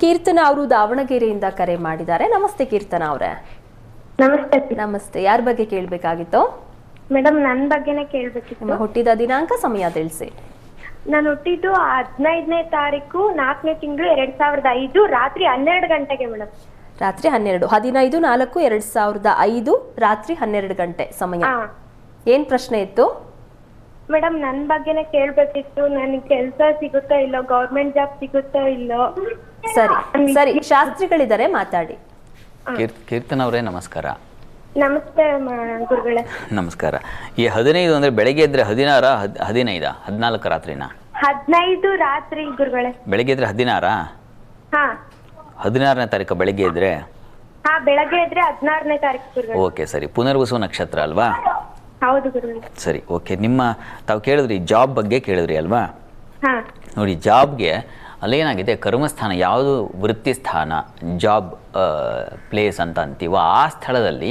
ಕೀರ್ತನ ಅವರು ದಾವಣಗೆರೆಯಿಂದ ಕರೆ ಮಾಡಿದ್ದಾರೆ. ನಮಸ್ತೆ ಕೀರ್ತನ ಅವರೇ. ನಮಸ್ತೆ. ನಮಸ್ತೆ. ಯಾರ ಬಗ್ಗೆ ಕೇಳಬೇಕಾಗಿತ್ತು ಮೇಡಮ್? ನನ್ನ ಬಗ್ಗೆನೇ ಕೇಳಬೇಕಿತ್ತು. ನಿಮ್ಮ ಹುಟ್ಟಿದ ದಿನಾಂಕ, ಸಮಯ ತಿಳಿಸಿ. ನಾನು ಹುಟ್ಟಿದ್ದು 15ನೇ ತಾರೀಕು 4ನೇ ತಿಂಗಳು 2005 ರಾತ್ರಿ 12 ಗಂಟೆಗೆ ಮೇಡಮ್. ರಾತ್ರಿ 15/4/2005 ರಾತ್ರಿ 12 ಗಂಟೆ ಸಮಯ. ಏನ್ ಪ್ರಶ್ನೆ ಇತ್ತು ಮೇಡಮ್? ನನ್ನ ಬಗ್ಗೆನೇ ಕೇಳಬೇಕಿತ್ತು. ನನಗೆ ಕೆಲಸ ಸಿಗುತ್ತಾ ಇಲ್ಲೋ, ಗೌರ್ಮೆಂಟ್ ಜಾಬ್ ಸಿಗುತ್ತಾ ಇಲ್ಲೋ? ಸರಿ ಸರಿ, ಶಾಸ್ತ್ರಿಗಳಿದ್ದಾರೆ, ಮಾತಾಡಿ. ಕೀರ್ತನ ಅವರೇ ನಮಸ್ಕಾರ. ನಮಸ್ತೆ ಗುರುಗಳೇ. ನಮಸ್ಕಾರ. ಈ 15 ಅಂದ್ರೆ ಬೆಳಗ್ಗೆ ಎದ್ರೆ 16, 15, 14 ರಾತ್ರಿನಾ? 15 ರಾತ್ರಿ ಗುರುಗಳೇ. ಬೆಳಗ್ಗೆ ಎದ್ರೆ 16? ಹಾ, 16ನೇ ತಾರೀಕು ಬೆಳಗ್ಗೆ ಎದ್ರೆ? ಹಾ, ಬೆಳಗ್ಗೆ ಎದ್ರೆ 16ನೇ ತಾರೀಕು ಗುರುಗಳೇ. ಓಕೆ, ಸರಿ. ಪುನರ್ವಸು ನಕ್ಷತ್ರ ಅಲ್ವಾ? ಹೌದು ಗುರುಗಳೇ. ಸರಿ, ಓಕೆ. ತಾವು ಕೇಳಿದ್ರಿ ಜಾಬ್ ಬಗ್ಗೆ ಕೇಳಿದ್ರಿ ಅಲ್ವಾ? ಹಾ ನೋಡಿ, ಜಾಬ್ಗೆ ಅಲ್ಲೇನಾಗಿದೆ, ಕರ್ಮಸ್ಥಾನ ಯಾವುದು, ವೃತ್ತಿ ಸ್ಥಾನ, ಜಾಬ್ ಪ್ಲೇಸ್ ಅಂತ ಅಂತೀವೋ ಆ ಸ್ಥಳದಲ್ಲಿ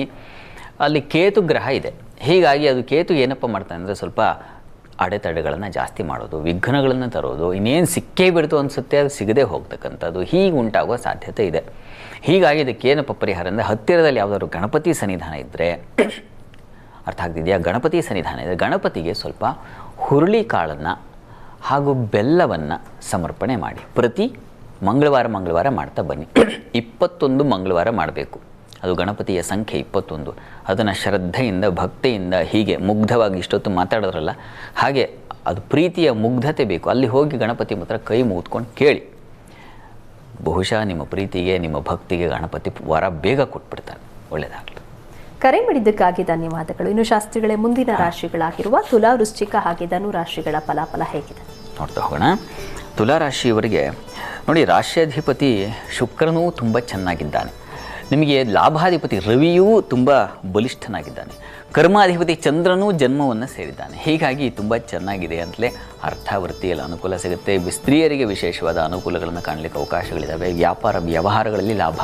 ಅಲ್ಲಿ ಕೇತು ಗ್ರಹ ಇದೆ. ಹೀಗಾಗಿ ಅದು ಕೇತು ಏನಪ್ಪ ಮಾಡ್ತಾನೆ ಅಂದರೆ ಸ್ವಲ್ಪ ಅಡೆತಡೆಗಳನ್ನು ಜಾಸ್ತಿ ಮಾಡೋದು, ವಿಘ್ನಗಳನ್ನು ತರೋದು, ಇನ್ನೇನು ಸಿಕ್ಕೇ ಬಿಡ್ತು ಅನಿಸುತ್ತೆ ಅದು ಸಿಗದೆ ಹೋಗ್ತಕ್ಕಂಥದ್ದು, ಹೀಗೆ ಉಂಟಾಗುವ ಸಾಧ್ಯತೆ ಇದೆ. ಹೀಗಾಗಿ ಇದಕ್ಕೇನಪ್ಪ ಪರಿಹಾರ ಅಂದರೆ, ಹತ್ತಿರದಲ್ಲಿ ಯಾವುದಾದ್ರು ಗಣಪತಿ ಸನ್ನಿಧಾನ ಇದ್ದರೆ, ಅರ್ಥ ಆಗ್ತಿದೆಯಾ? ಗಣಪತಿ ಸನ್ನಿಧಾನ ಇದ್ದರೆ ಗಣಪತಿಗೆ ಸ್ವಲ್ಪ ಹುರುಳಿ ಕಾಳನ್ನು ಹಾಗೂ ಬೆಲ್ಲವನ್ನು ಸಮರ್ಪಣೆ ಮಾಡಿ ಪ್ರತಿ ಮಂಗಳವಾರ ಮಾಡ್ತಾ ಬನ್ನಿ. 21 ಮಂಗಳವಾರ ಮಾಡಬೇಕು. ಅದು ಗಣಪತಿಯ ಸಂಖ್ಯೆ 21. ಅದನ್ನು ಶ್ರದ್ಧೆಯಿಂದ, ಭಕ್ತಿಯಿಂದ, ಹೀಗೆ ಮುಗ್ಧವಾಗಿ ಇಷ್ಟೊತ್ತು ಮಾತಾಡೋದ್ರಲ್ಲ ಹಾಗೆ ಅದು ಪ್ರೀತಿಯ ಮುಗ್ಧತೆ ಬೇಕು. ಅಲ್ಲಿ ಹೋಗಿ ಗಣಪತಿ ಮಾತ್ರ ಕೈ ಮುಗಿದ್ಕೊಂಡು ಕೇಳಿ. ಬಹುಶಃ ನಿಮ್ಮ ಪ್ರೀತಿಗೆ, ನಿಮ್ಮ ಭಕ್ತಿಗೆ ಗಣಪತಿ ವರ ಬೇಗ ಕೊಟ್ಬಿಡ್ತಾನೆ. ಒಳ್ಳೆಯದಾಗಲಿ. ಕರೆ ಮಾಡಿದ್ದಕ್ಕಾಗಿ ಧನ್ಯವಾದಗಳು. ಇನ್ನು ಶಾಸ್ತ್ರಿಗಳೇ, ಮುಂದಿನ ರಾಶಿಗಳಾಗಿರುವ ತುಲಾ, ವೃಶ್ಚಿಕ ಹಾಗೆ ಧನು ರಾಶಿಗಳ ಫಲಾಫಲ ಹೇಗಿದೆ ನೋಡ್ತಾ ಹೋಗೋಣ. ತುಲಾ ರಾಶಿಯವರಿಗೆ ನೋಡಿ, ರಾಶ್ಯಾಧಿಪತಿ ಶುಕ್ರನೂ ತುಂಬ ಚೆನ್ನಾಗಿದ್ದಾನೆ. ನಿಮಗೆ ಲಾಭಾಧಿಪತಿ ರವಿಯೂ ತುಂಬ ಬಲಿಷ್ಠನಾಗಿದ್ದಾನೆ. ಕರ್ಮಾಧಿಪತಿ ಚಂದ್ರನೂ ಜನ್ಮವನ್ನು ಸೇರಿದ್ದಾನೆ. ಹೀಗಾಗಿ ತುಂಬ ಚೆನ್ನಾಗಿದೆ ಅಂತಲೇ ಅರ್ಥ. ವೃತ್ತಿಯಲ್ಲಿ ಅನುಕೂಲ ಸಿಗುತ್ತೆ. ಸ್ತ್ರೀಯರಿಗೆ ವಿಶೇಷವಾದ ಅನುಕೂಲಗಳನ್ನು ಕಾಣಲಿಕ್ಕೆ ಅವಕಾಶಗಳಿದ್ದಾವೆ. ವ್ಯಾಪಾರ ವ್ಯವಹಾರಗಳಲ್ಲಿ ಲಾಭ,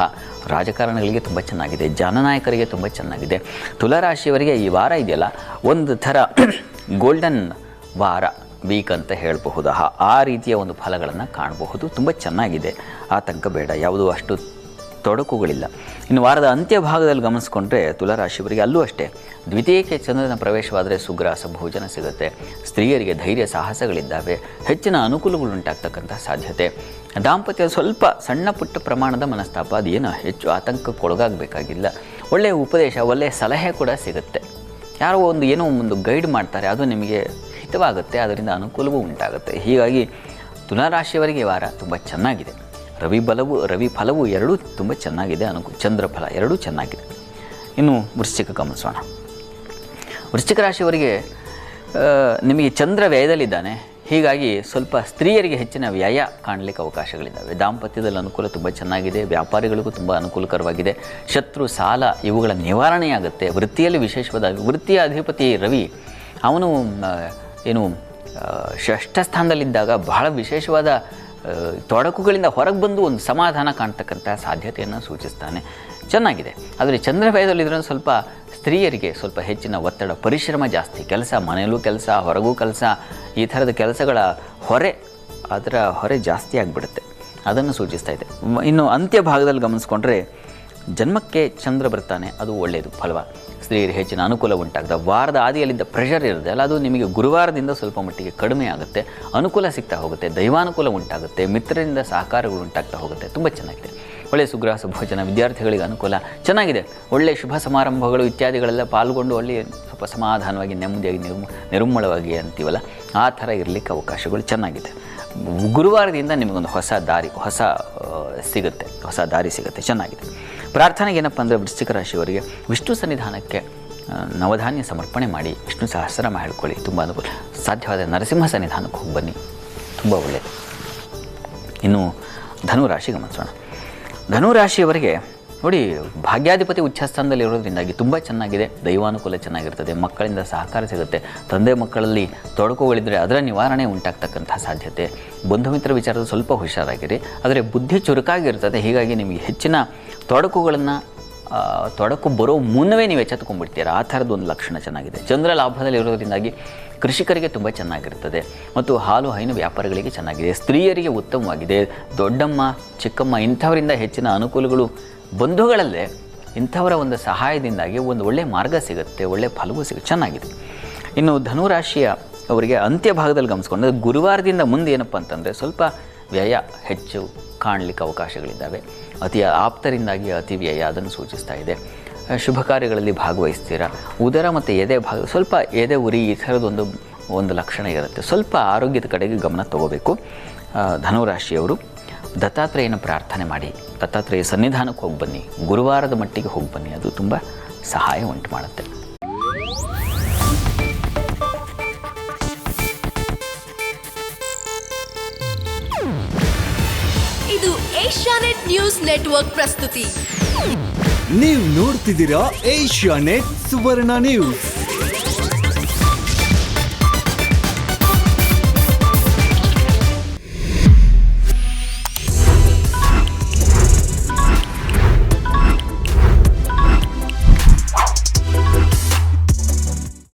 ರಾಜಕಾರಣಗಳಿಗೆ ತುಂಬ ಚೆನ್ನಾಗಿದೆ. ಜನನಾಯಕರಿಗೆ ತುಂಬ ಚೆನ್ನಾಗಿದೆ. ತುಲಾರಾಶಿಯವರಿಗೆ ಈ ವಾರ ಇದೆಯಲ್ಲ, ಒಂದು ಥರ ಗೋಲ್ಡನ್ ವಾರ, ವೀಕ್ ಅಂತ ಹೇಳಬಹುದು. ಆ ರೀತಿಯ ಒಂದು ಫಲಗಳನ್ನು ಕಾಣಬಹುದು. ತುಂಬ ಚೆನ್ನಾಗಿದೆ, ಆತಂಕ ಬೇಡ. ಯಾವುದೂ ಅಷ್ಟು ತೊಡಕುಗಳಿಲ್ಲ. ಇನ್ನು ವಾರದ ಅಂತ್ಯಭಾಗದಲ್ಲಿ ಗಮನಿಸ್ಕೊಂಡ್ರೆ ತುಲಾರಾಶಿಯವರಿಗೆ ಅಲ್ಲೂ ಅಷ್ಟೇ, ದ್ವಿತೀಯಕ್ಕೆ ಚಂದ್ರನ ಪ್ರವೇಶವಾದರೆ ಸುಗ್ರಾಸ ಭೋಜನ ಸಿಗುತ್ತೆ. ಸ್ತ್ರೀಯರಿಗೆ ಧೈರ್ಯ ಸಾಹಸಗಳಿದ್ದಾವೆ. ಹೆಚ್ಚಿನ ಅನುಕೂಲಗಳು ಉಂಟಾಗ್ತಕ್ಕಂಥ ಸಾಧ್ಯತೆ. ದಾಂಪತ್ಯ ಸ್ವಲ್ಪ ಸಣ್ಣ ಪುಟ್ಟ ಪ್ರಮಾಣದ ಮನಸ್ತಾಪ, ಅದೇನು ಹೆಚ್ಚು ಆತಂಕಕ್ಕೊಳಗಾಗಬೇಕಾಗಿಲ್ಲ. ಒಳ್ಳೆಯ ಉಪದೇಶ, ಒಳ್ಳೆಯ ಸಲಹೆ ಕೂಡ ಸಿಗುತ್ತೆ. ಯಾರೋ ಏನೋ ಒಂದು ಗೈಡ್ ಮಾಡ್ತಾರೆ, ಅದು ನಿಮಗೆ ಹಿತವಾಗುತ್ತೆ. ಅದರಿಂದ ಅನುಕೂಲವೂ ಉಂಟಾಗುತ್ತೆ. ಹೀಗಾಗಿ ತುಲಾರಾಶಿಯವರಿಗೆ ವಾರ ತುಂಬ ಚೆನ್ನಾಗಿದೆ. ರವಿ ಫಲವು ಎರಡೂ ತುಂಬ ಚೆನ್ನಾಗಿದೆ. ಚಂದ್ರ ಫಲ ಎರಡೂ ಚೆನ್ನಾಗಿದೆ. ಇನ್ನು ವೃಶ್ಚಿಕ ಗಮನಿಸೋಣ. ವೃಶ್ಚಿಕ ರಾಶಿಯವರಿಗೆ ನಿಮಗೆ ಚಂದ್ರ ವ್ಯಯದಲ್ಲಿದ್ದಾನೆ. ಹೀಗಾಗಿ ಸ್ವಲ್ಪ ಸ್ತ್ರೀಯರಿಗೆ ಹೆಚ್ಚಿನ ವ್ಯಯ ಕಾಣಲಿಕ್ಕೆ ಅವಕಾಶಗಳಿದ್ದಾವೆ. ದಾಂಪತ್ಯದಲ್ಲಿ ಅನುಕೂಲ ತುಂಬ ಚೆನ್ನಾಗಿದೆ. ವ್ಯಾಪಾರಿಗಳಿಗೂ ತುಂಬ ಅನುಕೂಲಕರವಾಗಿದೆ. ಶತ್ರು, ಸಾಲ ಇವುಗಳ ನಿವಾರಣೆಯಾಗುತ್ತೆ. ವೃತ್ತಿಯಲ್ಲಿ ವಿಶೇಷವಾದ ವೃತ್ತಿಯ ಅಧಿಪತಿ ರವಿ, ಅವನು ಷಷ್ಠ ಸ್ಥಾನದಲ್ಲಿದ್ದಾಗ ಬಹಳ ವಿಶೇಷವಾದ ತೊಡಕುಗಳಿಂದ ಹೊರಗೆ ಬಂದು ಒಂದು ಸಮಾಧಾನ ಕಾಣ್ತಕ್ಕಂಥ ಸಾಧ್ಯತೆಯನ್ನು ಸೂಚಿಸ್ತಾನೆ. ಚೆನ್ನಾಗಿದೆ. ಆದರೆ ಚಂದ್ರ ವ್ಯಯದಲ್ಲಿದ್ದರೆ ಸ್ವಲ್ಪ ಸ್ತ್ರೀಯರಿಗೆ ಸ್ವಲ್ಪ ಹೆಚ್ಚಿನ ಒತ್ತಡ, ಪರಿಶ್ರಮ ಜಾಸ್ತಿ. ಕೆಲಸ, ಮನೆಯಲ್ಲೂ ಕೆಲಸ, ಹೊರಗೂ ಕೆಲಸ, ಈ ಥರದ ಕೆಲಸಗಳ ಅದರ ಹೊರೆ ಜಾಸ್ತಿ ಆಗಿಬಿಡುತ್ತೆ. ಅದನ್ನು ಸೂಚಿಸ್ತಾ ಇದೆ. ಇನ್ನು ಅಂತ್ಯ ಭಾಗದಲ್ಲಿ ಗಮನಿಸ್ಕೊಂಡ್ರೆ ಜನ್ಮಕ್ಕೆ ಚಂದ್ರ ಬರ್ತಾನೆ, ಅದು ಒಳ್ಳೆಯದು ಫಲವ. ಸ್ತ್ರೀಯರಿಗೆ ಹೆಚ್ಚಿನ ಅನುಕೂಲ ಉಂಟಾಗ್ತದೆ. ವಾರದ ಆದಿಯಲ್ಲಿದ್ದ ಪ್ರೆಷರ್ ಇರುತ್ತೆ ಅಲ್ಲ, ಅದು ನಿಮಗೆ ಗುರುವಾರದಿಂದ ಸ್ವಲ್ಪ ಮಟ್ಟಿಗೆ ಕಡಿಮೆ ಆಗುತ್ತೆ. ಅನುಕೂಲ ಸಿಗ್ತಾ ಹೋಗುತ್ತೆ. ದೈವಾನುಕೂಲ ಉಂಟಾಗುತ್ತೆ. ಮಿತ್ರರಿಂದ ಸಹಕಾರಗಳು ಉಂಟಾಗ್ತಾ ಹೋಗುತ್ತೆ. ತುಂಬ ಚೆನ್ನಾಗಿದೆ. ಒಳ್ಳೆಯ ಸುಗ್ರಾಸ ಭೋಜನ, ವಿದ್ಯಾರ್ಥಿಗಳಿಗೆ ಅನುಕೂಲ ಚೆನ್ನಾಗಿದೆ. ಒಳ್ಳೆಯ ಶುಭ ಸಮಾರಂಭಗಳು ಇತ್ಯಾದಿಗಳೆಲ್ಲ ಪಾಲ್ಗೊಂಡು ಒಳ್ಳೆಯ ಸ್ವಲ್ಪ ಸಮಾಧಾನವಾಗಿ, ನೆಮ್ಮದಿಯಾಗಿ, ನಿರ್ಮಳವಾಗಿ ಅಂತೀವಲ್ಲ, ಆ ಥರ ಇರಲಿಕ್ಕೆ ಅವಕಾಶಗಳು ಚೆನ್ನಾಗಿದೆ. ಗುರುವಾರದಿಂದ ನಿಮಗೊಂದು ಹೊಸ ದಾರಿ ಸಿಗುತ್ತೆ. ಚೆನ್ನಾಗಿದೆ. ಪ್ರಾರ್ಥನೆಗೆ ಏನಪ್ಪ ಅಂದರೆ, ವೃಶ್ಚಿಕ ರಾಶಿಯವರಿಗೆ ವಿಷ್ಣು ಸನ್ನಿಧಾನಕ್ಕೆ ನವಧಾನ್ಯ ಸಮರ್ಪಣೆ ಮಾಡಿ ವಿಷ್ಣು ಸಹಸ್ರನಾಮ ಹೇಳ್ಕೊಳ್ಳಿ. ತುಂಬ ಅನುಕೂಲ. ಸಾಧ್ಯವಾದ ನರಸಿಂಹ ಸನ್ನಿಧಾನಕ್ಕೆ ಹೋಗಿ ಬನ್ನಿ, ತುಂಬ ಒಳ್ಳೆಯದು. ಇನ್ನು ಧನುರಾಶಿ ಗಮನಿಸೋಣ. ಧನುರಾಶಿಯವರಿಗೆ ನೋಡಿ, ಭಾಗ್ಯಾಧಿಪತಿ ಉಚ್ಚಸ್ಥಾನದಲ್ಲಿ ಇರೋದ್ರಿಂದಾಗಿ ತುಂಬ ಚೆನ್ನಾಗಿದೆ. ದೈವಾನುಕೂಲ ಚೆನ್ನಾಗಿರ್ತದೆ. ಮಕ್ಕಳಿಂದ ಸಹಕಾರ ಸಿಗುತ್ತೆ. ತಂದೆ ಮಕ್ಕಳಲ್ಲಿ ತೊಡಕುಗಳಿದ್ದರೆ ಅದರ ನಿವಾರಣೆ ಉಂಟಾಗ್ತಕ್ಕಂಥ ಸಾಧ್ಯತೆ. ಬಂಧು ಮಿತ್ರ ವಿಚಾರದ ಸ್ವಲ್ಪ ಹುಷಾರಾಗಿರಿ. ಆದರೆ ಬುದ್ಧಿ ಚುರುಕಾಗಿರ್ತದೆ. ಹೀಗಾಗಿ ನಿಮಗೆ ಹೆಚ್ಚಿನ ತೊಡಕು ಬರೋ ಮುನ್ನವೇ ನೀವು ಎಚ್ಚೆತ್ತುಕೊಂಡ್ಬಿಡ್ತೀರಾ. ಆ ಥರದ್ದು ಒಂದು ಲಕ್ಷಣ ಚೆನ್ನಾಗಿದೆ. ಚಂದ್ರ ಲಾಭದಲ್ಲಿ ಇರೋದ್ರಿಂದಾಗಿ ಕೃಷಿಕರಿಗೆ ತುಂಬ ಚೆನ್ನಾಗಿರ್ತದೆ ಮತ್ತು ಹಾಲು ಹೈನು ವ್ಯಾಪಾರಿಗಳಿಗೆ ಚೆನ್ನಾಗಿದೆ, ಸ್ತ್ರೀಯರಿಗೆ ಉತ್ತಮವಾಗಿದೆ. ದೊಡ್ಡಮ್ಮ ಚಿಕ್ಕಮ್ಮ ಇಂಥವರಿಂದ ಹೆಚ್ಚಿನ ಅನುಕೂಲಗಳು, ಬಂಧುಗಳಲ್ಲೇ ಇಂಥವರ ಒಂದು ಸಹಾಯದಿಂದಾಗಿ ಒಂದು ಒಳ್ಳೆಯ ಮಾರ್ಗ ಸಿಗುತ್ತೆ, ಒಳ್ಳೆಯ ಫಲವೂ ಸಿಗುತ್ತೆ, ಚೆನ್ನಾಗಿದೆ. ಇನ್ನು ಧನುರಾಶಿಯ ಅವರಿಗೆ ಅಂತ್ಯ ಭಾಗದಲ್ಲಿ ಗಮನಿಸ್ಕೊಂಡ್ರೆ ಗುರುವಾರದಿಂದ ಮುಂದೆ ಏನಪ್ಪ ಅಂತಂದರೆ ಸ್ವಲ್ಪ ವ್ಯಯ ಹೆಚ್ಚು ಕಾಣಲಿಕ್ಕೆ ಅವಕಾಶಗಳಿದ್ದಾವೆ. ಅತಿ ಆಪ್ತರಿಂದಾಗಿ ಅತಿ ವ್ಯಯ ಅದನ್ನು ಸೂಚಿಸ್ತಾ ಇದೆ. ಶುಭ ಕಾರ್ಯಗಳಲ್ಲಿ ಭಾಗವಹಿಸ್ತೀರಾ. ಉದರ ಮತ್ತು ಎದೆ ಭಾಗ ಸ್ವಲ್ಪ ಎದೆ ಉರಿ ಈ ಥರದೊಂದು ಲಕ್ಷಣ ಇರುತ್ತೆ. ಸ್ವಲ್ಪ ಆರೋಗ್ಯದ ಕಡೆಗೆ ಗಮನ ತಗೋಬೇಕು. ಧನುರಾಶಿಯವರು ದತ್ತಾತ್ರೇಯನ ಪ್ರಾರ್ಥನೆ ಮಾಡಿ, ದತ್ತಾತ್ರೇಯ ಸನ್ನಿಧಾನಕ್ಕೆ ಹೋಗಿ ಬನ್ನಿ, ಗುರುವಾರದ ಮಟ್ಟಿಗೆ ಹೋಗಿ ಬನ್ನಿ, ಅದು ತುಂಬ ಸಹಾಯ ಉಂಟು ಮಾಡುತ್ತೆ. ಇದು ಏಷ್ಯಾನೆಟ್ ನ್ಯೂಸ್ ನೆಟ್ವರ್ಕ್ ಪ್ರಸ್ತುತಿ. ನೀವು ನೋಡ್ತಿದ್ದೀರಾ ಏಷ್ಯಾನೆಟ್ ಸುವರ್ಣ ನ್ಯೂಸ್.